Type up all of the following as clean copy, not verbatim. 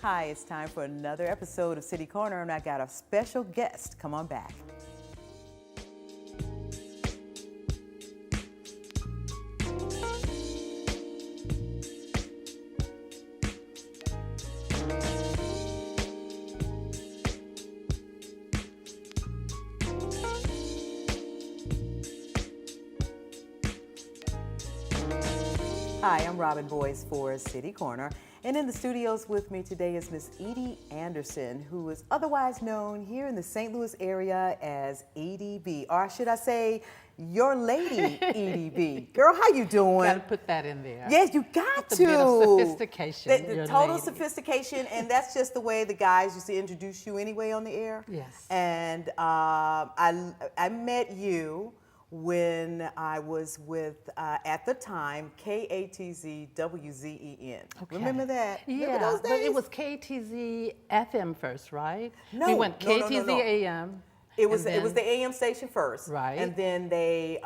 Hi, it's time for another episode of City Corner, and I got a special guest. Come on back. Hi, I'm Robin Boyce for City Corner, and in the studios with me today is Miss Edie Anderson, who is otherwise known here in the St. Louis area as Edie B, or should I say, your lady Edie B. Girl, how you doing? Got to put that in there. Yes, you got to. A bit of sophistication. The total sophistication, and that's just the way the guys used to introduce you anyway on the air. Yes. And I met you when I was with, at the time, KATZ WZEN. Okay. Remember that? Yeah, Remember those days? but it was KTZ FM first, right? No, we went KTZ no. AM. It was the AM station first. Right. And then they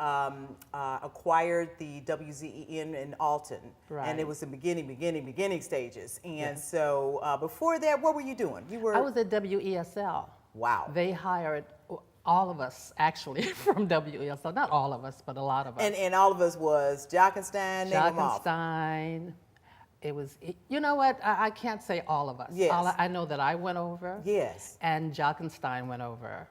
acquired the WZEN in Alton. Right. And it was the beginning stages. And so before that, what were you doing? I was at WESL. Wow. They hired all of us, actually, from WESL. Not all of us, but a lot of us. And all of us was Jockenstein, name them off. Jockenstein. It was, you know what? I can't say all of us. Yes. I know that I went over. Yes. And Jockenstein went over.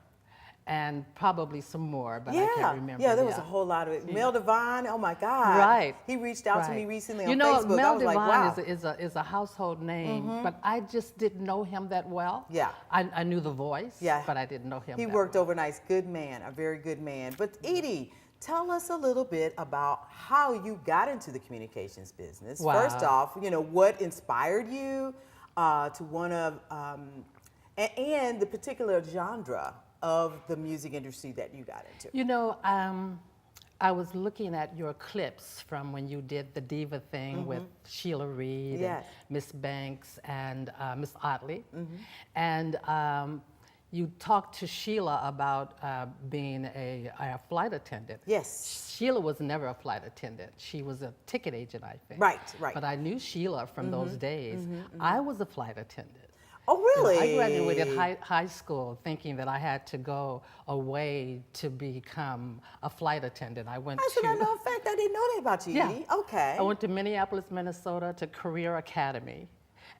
And probably some more, but I can't remember. Yeah, there was a whole lot of it. Mel Devine, oh my God. Right. He reached out to me recently on you know, Facebook. Mel I was Devine like, wow. is a household name, but I just didn't know him that well. Yeah. I knew the voice, but I didn't know him He that worked well. overnight. Good man, a very good man. But Edie, tell us a little bit about how you got into the communications business. Wow. First off, you know, what inspired you to want to, and the particular genre of the music industry that you got into. You know, I was looking at your clips from when you did the diva thing with Sheila Reid and Miss Banks and Miss Otley. And you talked to Sheila about being a flight attendant. Yes. Sheila was never a flight attendant. She was a ticket agent, I think. Right. But I knew Sheila from those days. I was a flight attendant. Oh, really? I graduated high school thinking that I had to go away to become a flight attendant. I went In fact, I didn't know that about you, Edie. Okay. I went to Minneapolis, Minnesota to Career Academy.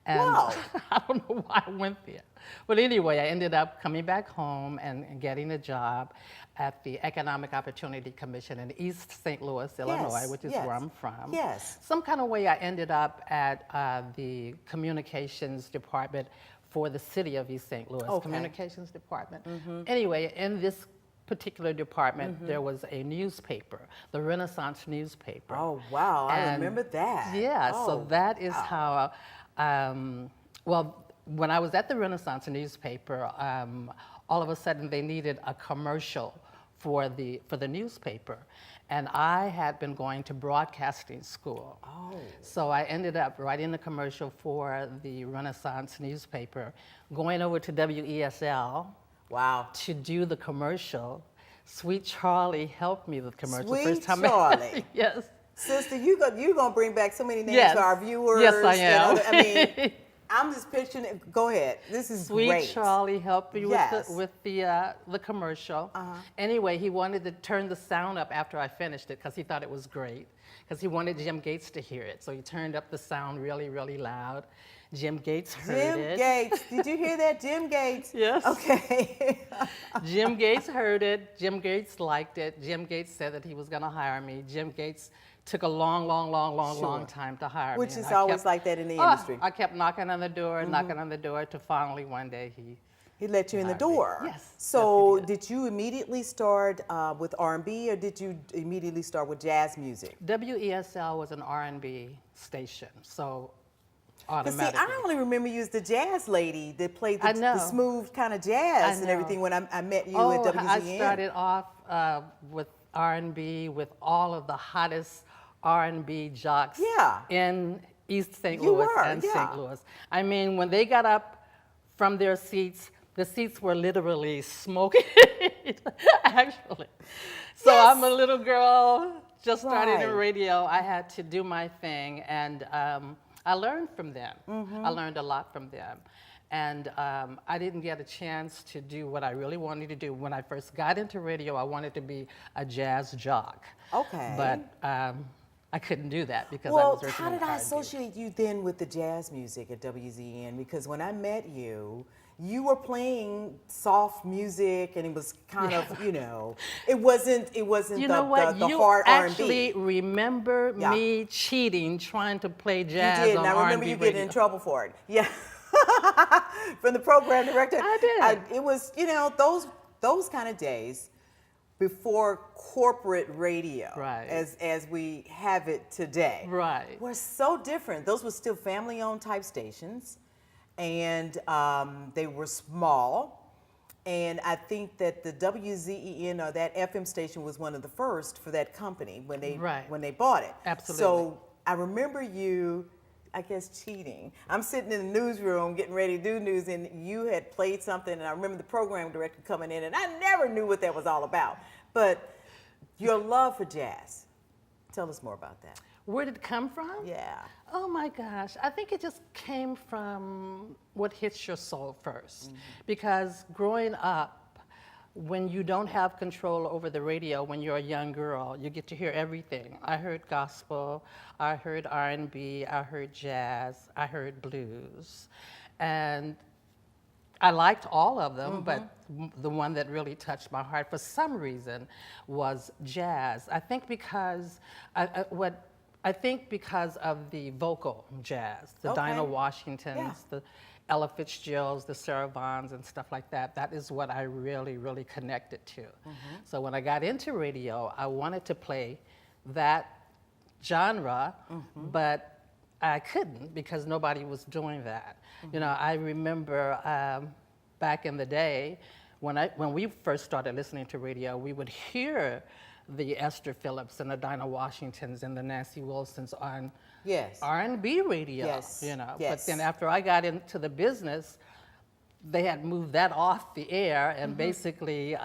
And Wow. I don't know why I went there. But anyway, I ended up coming back home and getting a job at the Economic Opportunity Commission in East St. Louis, Illinois, which is where I'm from. Yes. Some kind of way I ended up at the communications department for the city of East St. Louis, communications department. Anyway, in this particular department, there was a newspaper, the Renaissance newspaper. Oh, wow, I remember that. Yeah, so that is how, well, when I was at the Renaissance newspaper, all of a sudden they needed a commercial for the newspaper. And I had been going to broadcasting school. Oh. So I ended up writing the commercial for the Renaissance newspaper, going over to WESL. Wow. To do the commercial. Sweet Charlie helped me with the commercial. Sweet first time Charlie. Yes. Sister, you're going to bring back so many names for our viewers. Yes, I am. I mean, I'm just picturing it. Go ahead. This is great. Sweet Charlie helped me with the commercial. Anyway, he wanted to turn the sound up after I finished it because he thought it was great. Because he wanted Jim Gates to hear it. So he turned up the sound really, really loud. Jim Gates heard it. Jim Gates. Did you hear that? Jim Gates. Yes. Okay. Jim Gates heard it. Jim Gates liked it. Jim Gates said that he was going to hire me. Jim Gates took a long time to hire me. Which is always like that in the industry. I kept knocking on the door, to finally one day he let you in the door. Yes. So did you immediately start with R&B, or did you immediately start with jazz music? WESL was an R&B station, so But see, automatically. I only remember you as the jazz lady that played the smooth kind of jazz and everything when I met you at WZN. I started off with R&B with all of the hottest R&B jocks in East St. Louis and St. Louis. I mean, when they got up from their seats, the seats were literally smoking, actually. So I'm a little girl, just started in radio. I had to do my thing, and I learned from them. I learned a lot from them. And I didn't get a chance to do what I really wanted to do. When I first got into radio, I wanted to be a jazz jock. Okay. But I couldn't do that because I Well, was working how in did I R&B. associate you then with the jazz music at WZN? Because when I met you, you were playing soft music, and it was kind of, you know, it wasn't You the know what? the You hard R&B. actually remember me cheating, trying to play You jazz did, on and I R&B remember you radio. getting in trouble for it. Yeah. From the program director. I did. It was, you know, those kind of days before corporate radio, Right. as we have it today, Right. were so different. Those were still family-owned type stations, and they were small. And I think that the WZEN, or that FM station, was one of the first for that company when they bought it. Absolutely. So I remember you, I guess, cheating. I'm sitting in the newsroom getting ready to do news, and you had played something, and I remember the program director coming in, and I never knew what that was all about. But your love for jazz, tell us more about that. Where did it come from? Yeah. Oh my gosh, I think it just came from what hits your soul first. Because growing up, when you don't have control over the radio when you're a young girl, you get to hear everything. I heard gospel, I heard R&B, I heard jazz, I heard blues. And I liked all of them, but the one that really touched my heart for some reason was jazz. I think because I think because of the vocal jazz, the Dinah Washingtons, the Ella Fitzgeralds, the Sarah Vaughan's, and stuff like that. That is what I really, really connected to. So when I got into radio, I wanted to play that genre, but I couldn't because nobody was doing that. You know, I remember back in the day when we first started listening to radio, we would hear the Esther Phillips and the Dinah Washingtons and the Nancy Wilsons on R&B radio, you know. But then after I got into the business, they had moved that off the air, and basically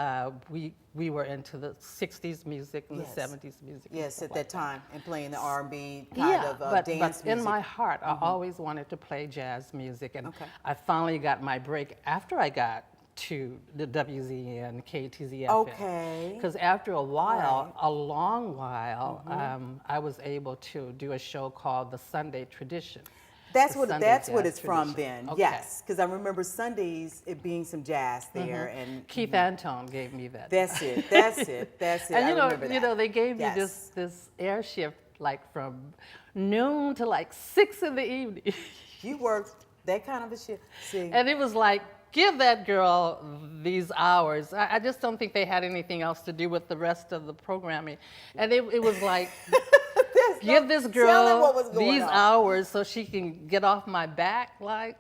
we were into the 60s music and the 70s music. Yes, at like that time, and playing the R&B but dance music. In my heart, I always wanted to play jazz music, and I finally got my break after I got to the WZN, KTZ FM. Because after a while, a long while, I was able to do a show called The Sunday Tradition. That's what it's from then. Yes, because I remember Sundays it being some jazz there, and Keith Antone gave me that. That's it. That's it. That's it. And I they gave me this air shift like from noon to like 6 in the evening. You worked that kind of a shift. See. And it was like, give that girl these hours. I just don't think they had anything else to do with the rest of the programming. And it was like, give this girl these hours so she can get off my back. Like,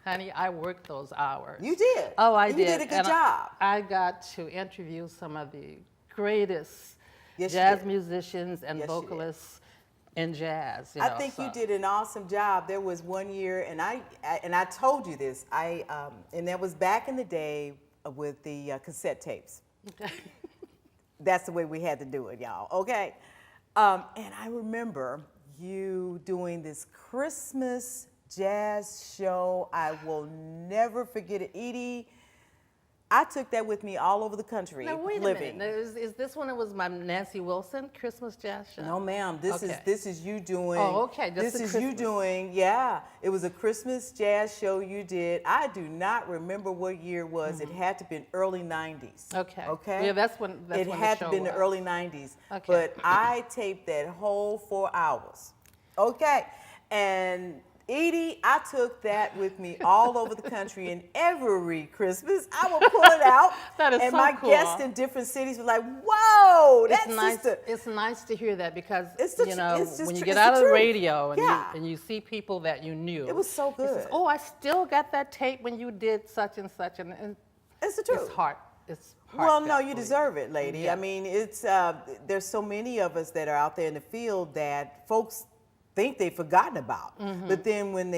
honey, I worked those hours. You did. Oh, I did. did. You did a good job. I got to interview some of the greatest jazz musicians and vocalists in jazz. You know, I think you did an awesome job. There was one year, and I told you this. And that was back in the day with the cassette tapes. That's the way we had to do it, y'all. Okay. And I remember you doing this Christmas jazz show. I will never forget it. Edie, I took that with me all over the country. Now, wait living. a minute. Is this one? It was my Nancy Wilson Christmas jazz show? No, ma'am. This is you doing. Oh, okay. This is you doing. Yeah, it was a Christmas jazz show you did. I do not remember what year it was. It had to have been early '90s. Okay. Okay. Yeah, that's when. It had to have been the early '90s. Okay. But I taped that whole 4 hours. Okay, and Edie, I took that with me all over the country, and every Christmas I would pull it out. That is and so my cool. guests in different cities were like, "Whoa, that's nice. just It's nice to hear that because you know when you get out of the radio and you see people that you knew, it was so good. Says, oh, I still got that tape when you did such and such, and it's the truth. It's heart. Well, no, you deserve it, lady. Yeah. I mean, it's there's so many of us that are out there in the field that folks think they've forgotten about. But then when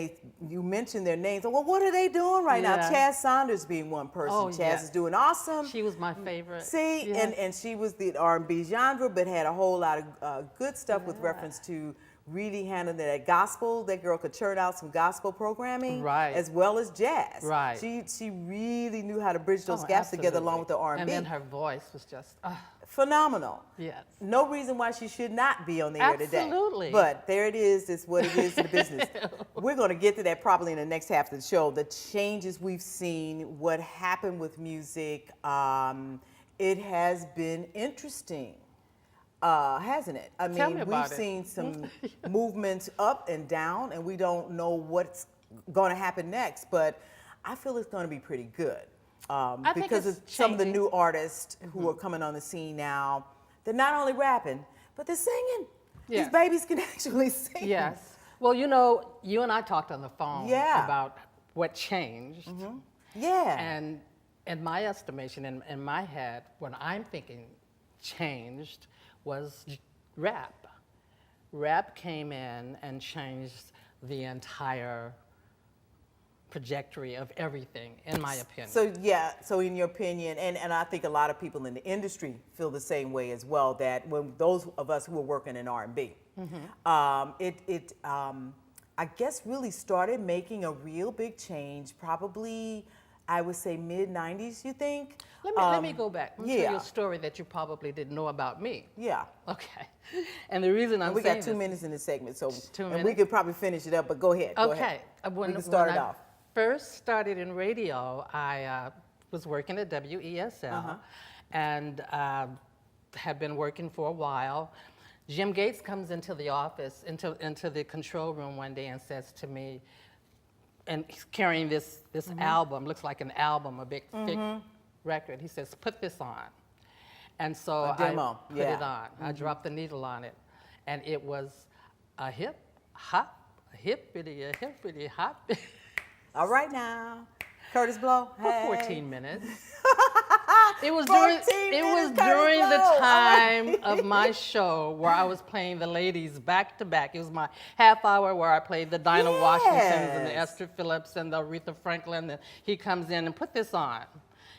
you mention their names, well, what are they doing right now? Chaz Saunders being one person. Chaz is doing awesome. She was my favorite. See, and she was the R&B genre, but had a whole lot of good stuff with reference to really handled that gospel. That girl could churn out some gospel programming, Right. as well as jazz. Right. She really knew how to bridge those Oh, gaps together, absolutely. along with the R&B. And then her voice was just, Phenomenal. yes. No reason why she should not be on the air today. Absolutely. But there it is. It's what it is in the business. We're going to get to that probably in the next half of the show. The changes we've seen, what happened with music. It has been interesting, hasn't it? I Tell mean, me we've about it. seen some movements up and down, and we don't know what's going to happen next. But I feel it's going to be pretty good. I think Because it's of some of the changing. new artists who are coming on the scene now, they're not only rapping, but they're singing. Yes. These babies can actually sing. Yes. Well, you know, you and I talked on the phone Yeah. about what changed. Yeah. And in my estimation, in my head, what I'm thinking changed was rap. Rap came in and changed the entire trajectory of everything, in my opinion. So yeah, so in your opinion, and I think a lot of people in the industry feel the same way as well, that when those of us who are working in R&B, I guess really started making a real big change, probably, I would say mid-90s, you think? Let me go back. Let me tell yeah. you a story that you probably didn't know about me. Yeah. Okay. And the reason I'm We saying got 2 minutes in this segment, so 2 and we minutes? could probably finish it up, but go ahead. Go Okay. ahead. When, we can start when it I off. first started in radio, I was working at WESL and had been working for a while. Jim Gates comes into the office, into the control room one day and says to me, and he's carrying this album, looks like an album, a big thick record. He says, "Put this on." And so A demo, I put yeah. it on. I dropped the needle on it, and it was a hip hop, a hippity hop. All right now, Curtis Blow. For Hey. 14 minutes. It was 14 during minutes, Curtis the Blow. All time right. of my show where I was playing the ladies back to back. It was my half hour where I played the Dinah Washingtons and the Yes. Esther Phillips and the Aretha Franklin. And he comes in and put this on.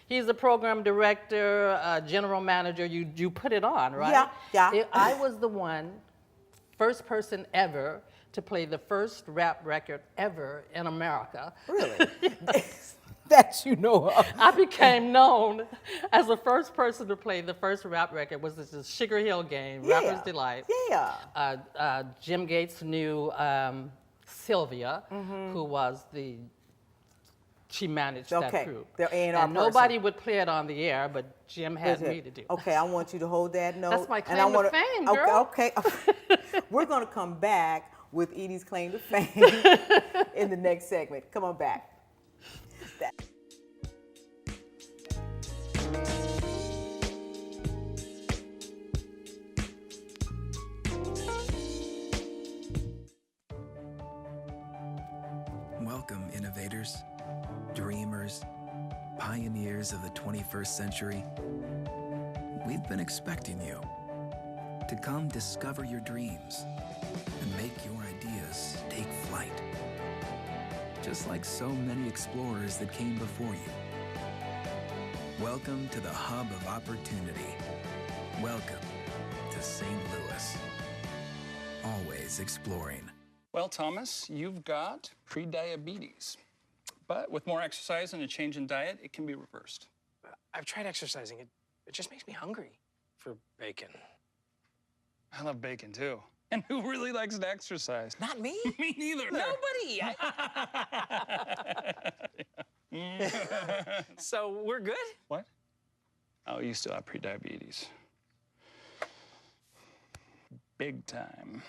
He's a program director, general manager. You put it on, right? Yeah. I was the first person ever to play the first rap record ever in America. Really? That you know of. I became known as the first person to play the first rap record. Was this Sugar Hill Game, Yeah. Rapper's Delight. Yeah. Jim Gates knew Sylvia, who was she managed that Okay, group. the A&R and nobody would play it on the air, but Jim had me to do it. Okay, I want you to hold that note. That's my and claim I to wanna- fame, girl. Okay. We're going to come back with Edie's claim to fame in the next segment. Come on back. Welcome, innovators, dreamers, pioneers of the 21st century. We've been expecting you to come discover your dreams and make your ideas take flight. Just like so many explorers that came before you. Welcome to the hub of opportunity. Welcome to St. Louis. Always exploring. Well, Thomas, you've got pre-diabetes. But with more exercise and a change in diet, it can be reversed. I've tried exercising. It just makes me hungry for bacon. I love bacon, too. And who really likes to exercise? Not me. Me neither. Nobody. So we're good? What? Oh, you still have pre-diabetes. Big time.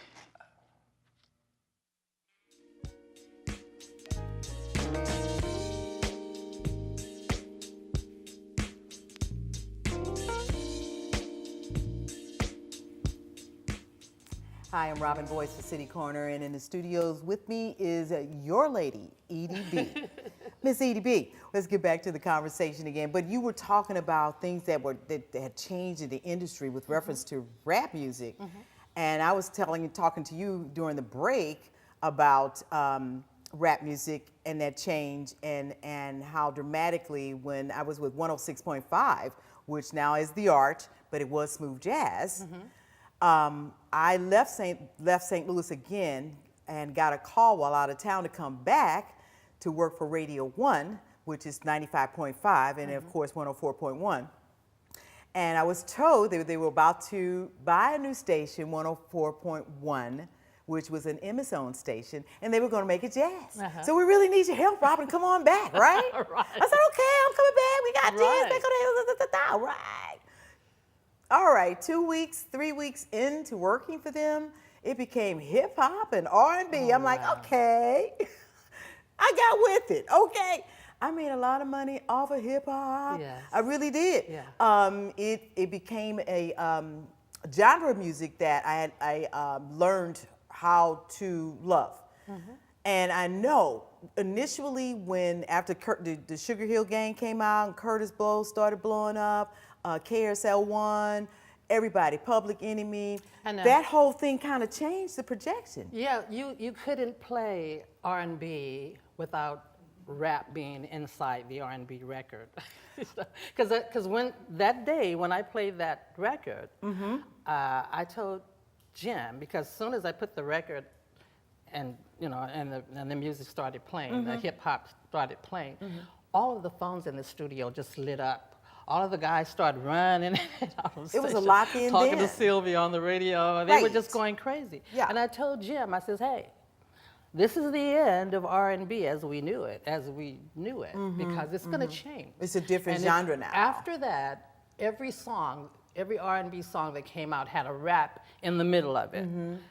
Hi, I'm Robin Boyce for City Corner, and in the studios with me is your lady, Edie B. Miss Edie B, let's get back to the conversation again. But you were talking about things that had changed in the industry with reference to rap music, and I was talking to you during the break about rap music and that change, and how dramatically when I was with 106.5, which now is The Art, but it was smooth jazz. I left St. Louis again and got a call while out of town to come back to work for Radio 1, which is 95.5, and of course 104.1. And I was told they were about to buy a new station, 104.1, which was an Emmis-owned station, and they were going to make it jazz. So we really need your help, Robin. Come on back, right? Right. I said, okay, I'm coming back. We got jazz back on there. All right. All right, 2 weeks, 3 weeks into working for them, it became hip hop and R&B. I'm like, okay, I got with it. Okay, I made a lot of money off of hip hop. Yes. I really did. Yeah. It became a genre of music that I learned how to love. And I know initially when after the Sugar Hill Gang came out and Curtis Blow started blowing up, KSL1, everybody, Public Enemy, that whole thing kind of changed the projection. Yeah, you couldn't play R&B without rap being inside the R&B record. Because when that day when I played that record, I told Jim, because as soon as I put the record and the music started playing, the hip hop started playing, all of the phones in the studio just lit up. All of the guys started running out of the It was a station, lock-in talking then. to Sylvia on the radio, and they were just going crazy. Yeah. And I told Jim, I says, hey, this is the end of R&B as we knew it, because it's going to change. It's a different And genre now. After that, every R&B song that came out had a rap in the middle of it.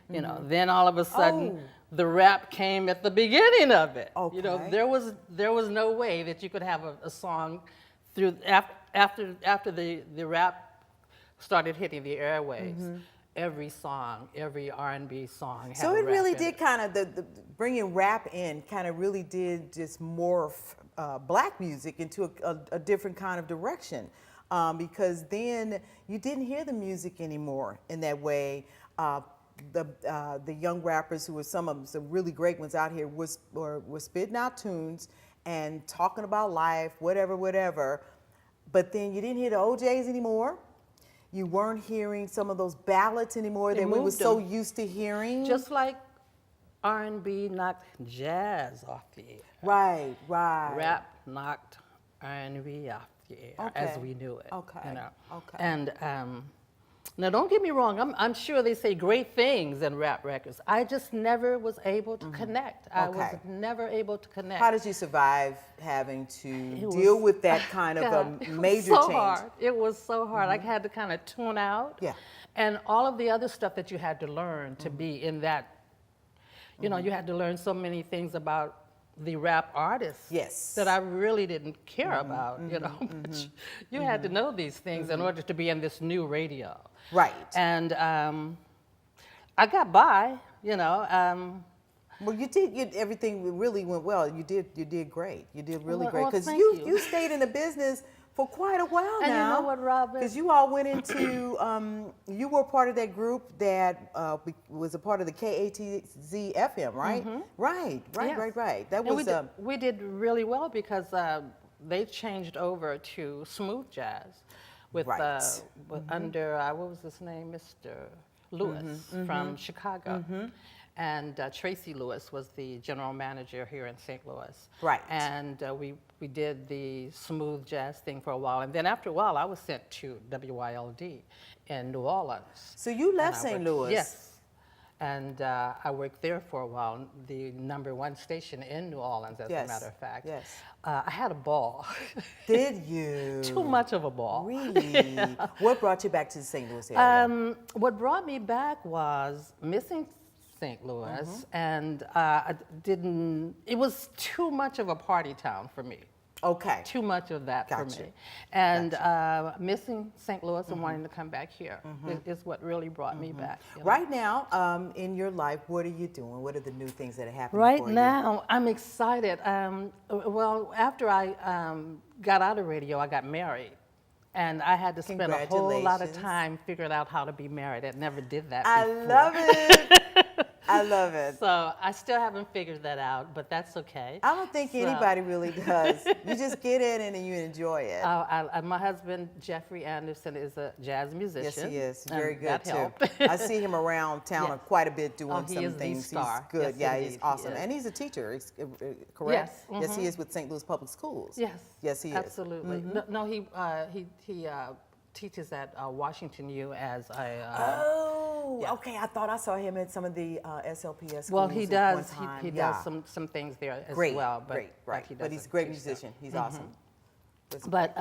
Then all of a sudden, the rap came at the beginning of it. Okay. There was no way that you could have a song through after the rap started hitting the airwaves. Every song, every R&B song had So a it rap really in did it. kind of, the bringing rap in kind of really did just morph black music into a different kind of direction. Because then you didn't hear the music anymore in that way. The young rappers who were some really great ones out here were spitting out tunes and talking about life, whatever. But then you didn't hear the OJs anymore. You weren't hearing some of those ballads anymore that we were so used to hearing. Just like R&B knocked jazz off the air. Right. Rap knocked R&B off the air as we knew it. Okay. And now don't get me wrong, I'm sure they say great things in rap records. I just never was able to connect. I was never able to connect. How did you survive having to deal with that kind of a major so change? Hard. It was so hard. I had to kind of tune out. Yeah. And all of the other stuff that you had to learn to be in that, you had to learn so many things about the rap artists that I really didn't care about, But you had to know these things in order to be in this new radio. Right. And I got by, Well, you did. Everything really went well. You did great. You did really great because thank you stayed in the business for quite a while now. And you know what, Robin? Because you all went into, you were part of that group that was a part of the KATZ FM, right? Right. That And was we did really well because they changed over to smooth jazz with under what was his name, Mr. Lewis from Chicago. And Tracy Lewis was the general manager here in St. Louis. Right. And we did the smooth jazz thing for a while. And then after a while, I was sent to WYLD in New Orleans. So you left St. Louis? Yes. And I worked there for a while, the #1 station in New Orleans, as a matter of fact. Yes. I had a ball. Did you? Too much of a ball. Really? What brought you back to the St. Louis area? What brought me back was missing St. Louis, and it was too much of a party town for me. Okay. Too much of that for me. And missing St. Louis and wanting to come back here is what really brought me back. Right now, in your life, what are you doing? What are the new things that are happening Right for you? now, I'm excited. Well, after I got out of radio, I got married. And I had to spend a whole lot of time figuring out how to be married. I never did that before. I love it. I love it. So I still haven't figured that out, but that's okay. I don't think anybody really does. You just get in it and you enjoy it. My husband, Jeffrey Anderson, is a jazz musician. Yes, he is. and Very good, that too. helped. I see him around town Yes. quite a bit doing Oh, he some is the things. star. He's good. Yes, Yeah, indeed, he's he awesome. is. And he's a teacher, correct? Yes, Yes, he is with St. Louis Public Schools. Yes. Yes, he is. Absolutely. No, he teaches at Washington U as a. Oh, yeah. okay. I thought I saw him at some of the SLPS schools. Well, he at does. one time. He Yeah. does some things there as Great, well. But great, right. he But he's a doesn't great teach them. musician. He's awesome. But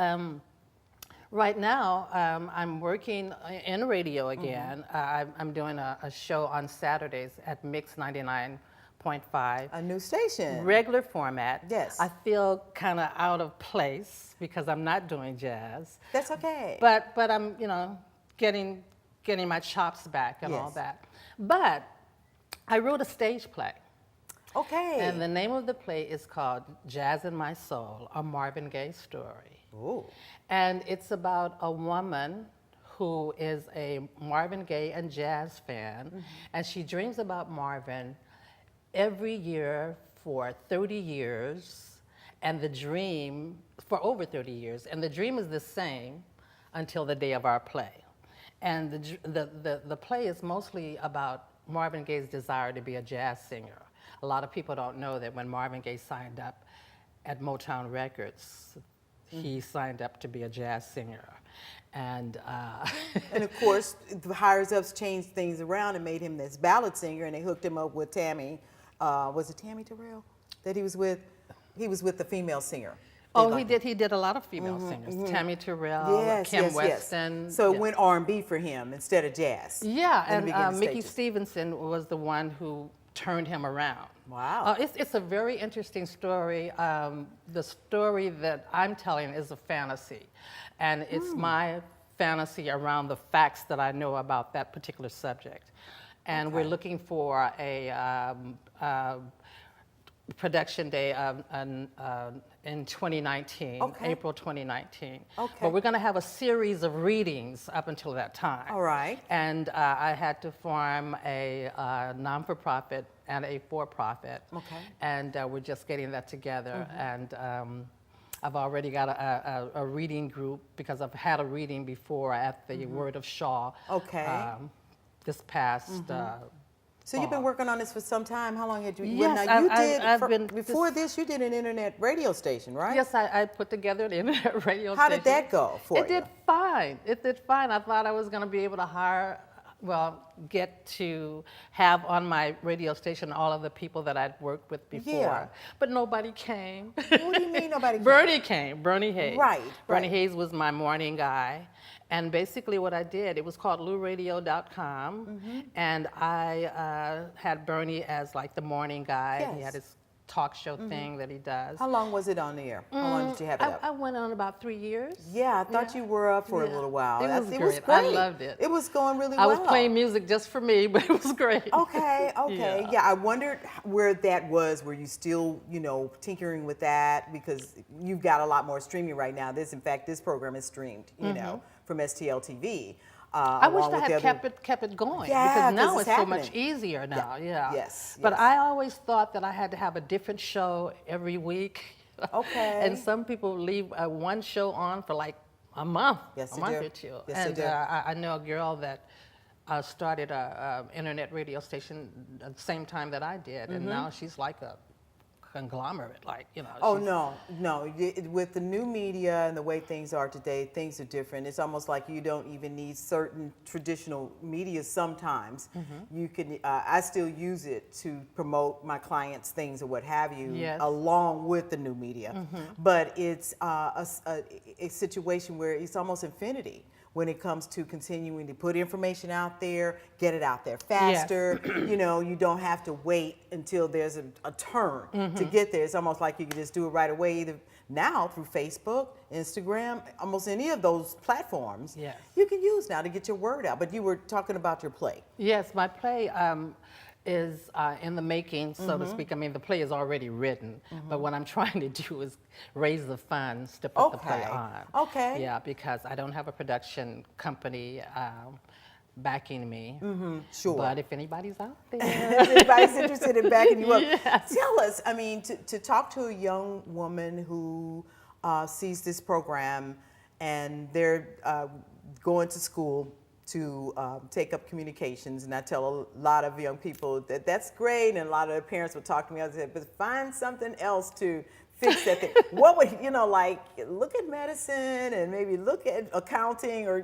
right now, I'm working in radio again. I'm doing a show on Saturdays at Mix 99.5. A new station. Regular format. Yes. I feel kind of out of place because I'm not doing jazz. That's okay. But I'm, getting my chops back and all Yes. that. But I wrote a stage play. Okay. And the name of the play is called Jazz in My Soul, a Marvin Gaye story. Ooh. And it's about a woman who is a Marvin Gaye and jazz fan, and she dreams about Marvin every year for 30 years, and the dream, for over 30 years, and the dream is the same until the day of our play. And the play is mostly about Marvin Gaye's desire to be a jazz singer. A lot of people don't know that when Marvin Gaye signed up at Motown Records, he signed up to be a jazz singer. And And of course, the higher ups changed things around and made him this ballad singer, and they hooked him up with Tammy. Was it Tammy Terrell that he was with? He was with the female singer. oh, he did a lot of female singers. Tammy Terrell, Yes, Kim yes, Weston. yes. So it yeah. went R&B for him instead of jazz. Yeah, in the beginning and Mickey stages. Stevenson was the one who turned him around. Wow. It's a very interesting story. The story that I'm telling is a fantasy, and it's my fantasy around the facts that I know about that particular subject. And we're looking for a production day in 2019, Okay. April 2019. Okay. But we're going to have a series of readings up until that time. All right. And I had to form a non-for-profit and a for-profit. Okay. And we're just getting that together. And I've already got a reading group because I've had a reading before at the Word of Shaw. Okay. This past So you've been working on this for some time. How long had you? Yes, now you I've did. been Before this, you did an internet radio station, right? Yes, I put together the internet radio How station. did that go for you? It did fine. It did fine. I thought I was going to be able to get to have on my radio station all of the people that I'd worked with before. Yeah. But nobody came. What do you mean nobody came? Bernie came, Bernie Hayes. Right, Bernie right. Hayes was my morning guy. And basically what I did, it was called LouRadio.com, and I had Bernie as like the morning guy. Yes. He had his talk show thing that he does. How long was it on the air? How long did you have it up? I went on about 3 years. Yeah, I thought you were up for a Yeah. little while. It was It great. was I great. loved it. It was going really I well. was playing music just for me, but it was great. Okay, okay. Yeah. Yeah, I wondered where that was. Were you still, tinkering with that? Because you've got a lot more streaming right now. In fact, this program is streamed, from STL TV. I wish along I with the had other- kept it going Yeah, because now 'cause it's it's so much happening. easier now. Yeah. Yes, But yes. I always thought that I had to have a different show every week. Okay. And some people leave one show on for like a month, Yes, a they month do. or two. Yes, they and do. I know a girl that started a internet radio station at the same time that I did, and now she's like a conglomerate, Oh, she's- no. With the new media and the way things are today, things are different. It's almost like you don't even need certain traditional media sometimes. You can, I still use it to promote my clients' things or what have you, Yes. along with the new media. But it's a situation where it's almost infinity when it comes to continuing to put information out there, get it out there faster. You don't have to wait until there's a turn to get there. It's almost like you can just do it right away, either now through Facebook, Instagram, almost any of those platforms. Yes. You can use now to get your word out. But you were talking about your play. Yes, my play is in the making, so to speak. I mean, the play is already written, but what I'm trying to do is raise the funds to put the play Okay. on. Okay. Yeah, because I don't have a production company. backing me. Sure. But if anybody's out there, If anybody's interested in backing you up, Yes. tell us. I mean, to talk to a young woman who sees this program and they're going to school to take up communications, and I tell a lot of young people that that's great, and a lot of their parents would talk to me. I said, but find something else to fix that thing. What would, like, look at medicine and maybe look at accounting, or,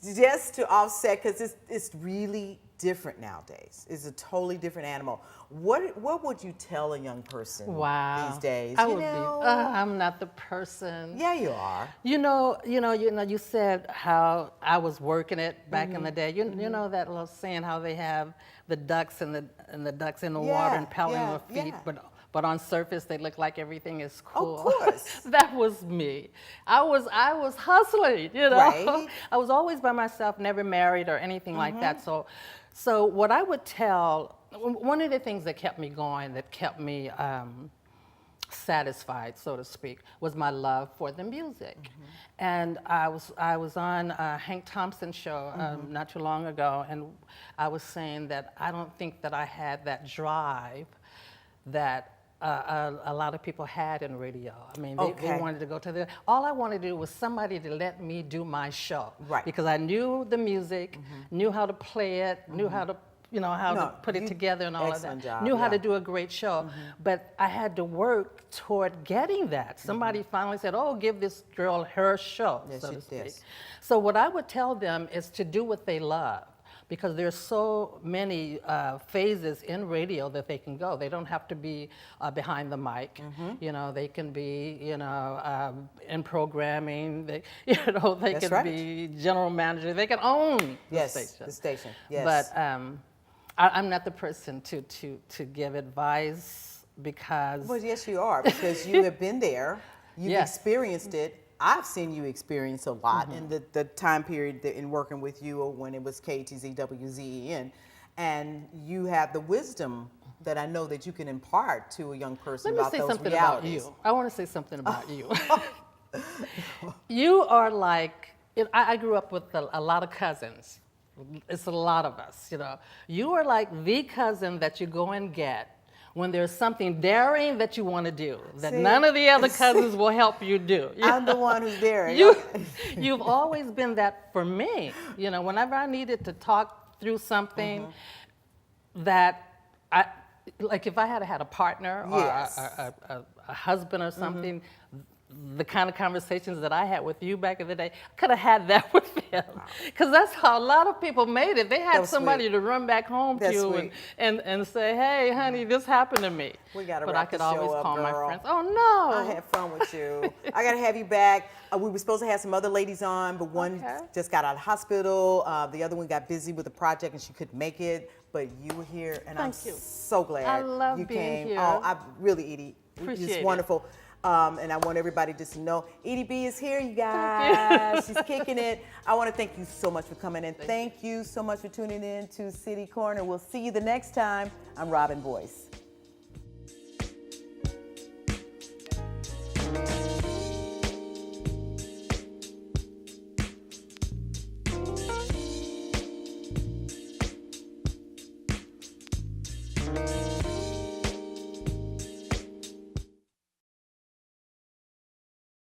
just to offset, because it's really different nowadays. It's a totally different animal. What would you tell a young person wow, these days? I would be. I'm not the person. Yeah, you are. You said how I was working it back in the day. You Mm-hmm. know that little saying how they have the ducks and the ducks in the water Yeah, and paddling yeah, with feet, yeah. but on surface they look like everything is cool. Of course. That was me. I was hustling, Right. I was always by myself, never married or anything like that. So what I would tell, one of the things that kept me going, that kept me satisfied, so to speak, was my love for the music. And I was on Hank Thompson's show not too long ago, and I was saying that I don't think that I had that drive that a lot of people had in radio. I mean, they wanted to go to the. All I wanted to do was somebody to let me do my show, Right. because I knew the music, knew how to play it, knew how to. How to put it together and all of that. Excellent job, Knew how yeah. to do a great show. But I had to work toward getting that. Somebody finally said, oh, give this girl her show, Yes, so to it speak. is. So what I would tell them is to do what they love, because there's so many phases in radio that they can go. They don't have to be behind the mic. They can be, in programming. They That's can right. be general manager. They can own Yes, the station. the station. Yes. But I'm not the person to give advice, because Well, yes, you are, because you have been there. You've Yes. experienced it. I've seen you experience a lot in the time period in working with you, or when it was KTZWZEN, and you have the wisdom that I know that you can impart to a young person let me about say those something realities. about you. I want to say something about you. You are like, I grew up with a lot of cousins. It's a lot of us, You are like the cousin that you go and get when there's something daring that you want to do, that See? none of the other cousins will help you do. I'm the one who's there. You've always been that for me. Whenever I needed to talk through something that like if I had a partner or Yes. a husband or something, the kind of conversations that I had with you back in the day, I could have had that with him. Because that's how a lot of people made it. They had That's somebody sweet. to run back home That's to sweet. and say, hey, honey, this happened to me. We gotta But wrap I could the show always up, call my girl. friends. Oh, no. I had fun with you. I got to have you back. We were supposed to have some other ladies on, but one Okay. just got out of hospital. The other one got busy with a project and she couldn't make it. But you were here, and I'm Thank you. so glad I love you being came. here. Oh, I really, Edie, Appreciate it's it. wonderful. And I want everybody just to know, Edie B is here, you guys. She's kicking it. I want to thank you so much for coming in. Thank you so much for tuning in to City Corner. We'll see you the next time. I'm Robin Boyce.